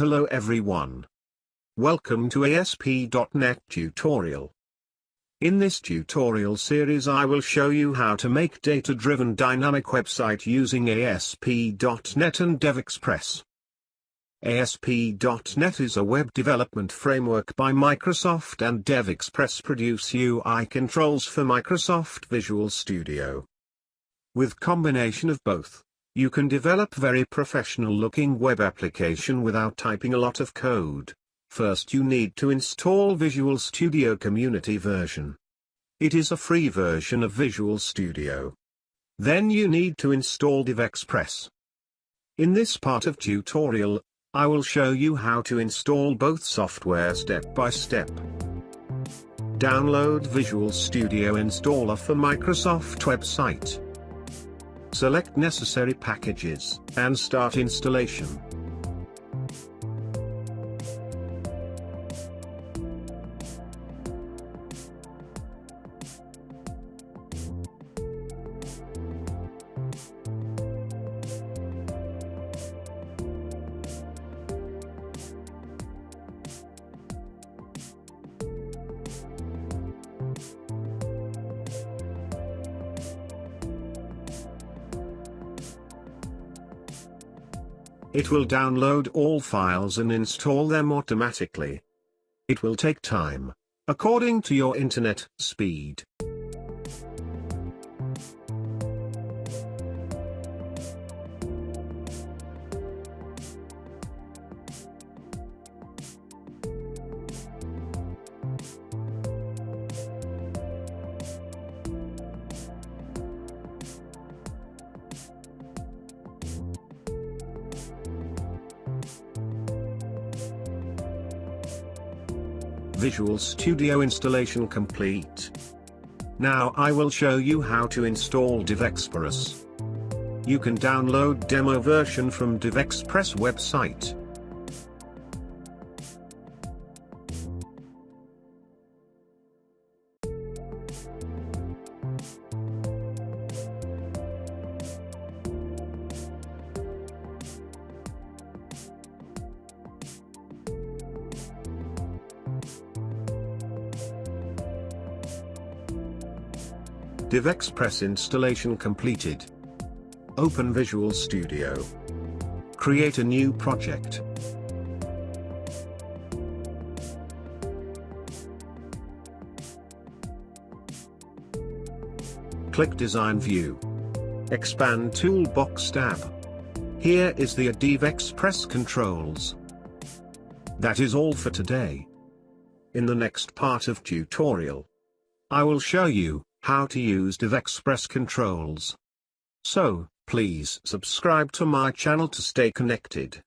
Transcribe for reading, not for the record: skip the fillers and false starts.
Hello everyone. Welcome to ASP.NET Tutorial. In this tutorial series I will show you how to make data-driven dynamic website using ASP.NET and DevExpress. ASP.NET is a web development framework by Microsoft and DevExpress produce UI controls for Microsoft Visual Studio. With combination of both, you can develop very professional-looking web application without typing a lot of code. First you need to install Visual Studio Community version. It is a free version of Visual Studio. Then you need to install DevExpress. In this part of tutorial, I will show you how to install both software step by step. Download Visual Studio Installer for Microsoft website. Select necessary packages, and start installation. It will download all files and install them automatically. It will take time, according to your internet speed. Visual Studio installation complete. Now I will show you how to install DevExpress. You can download demo version from DevExpress website. DevExpress installation completed. Open Visual Studio. Create a new project. Click Design View. Expand Toolbox tab. Here is the DevExpress controls. That is all for today. In the next part of tutorial, I will show you how to use DevExpress controls. So, please subscribe to my channel to stay connected.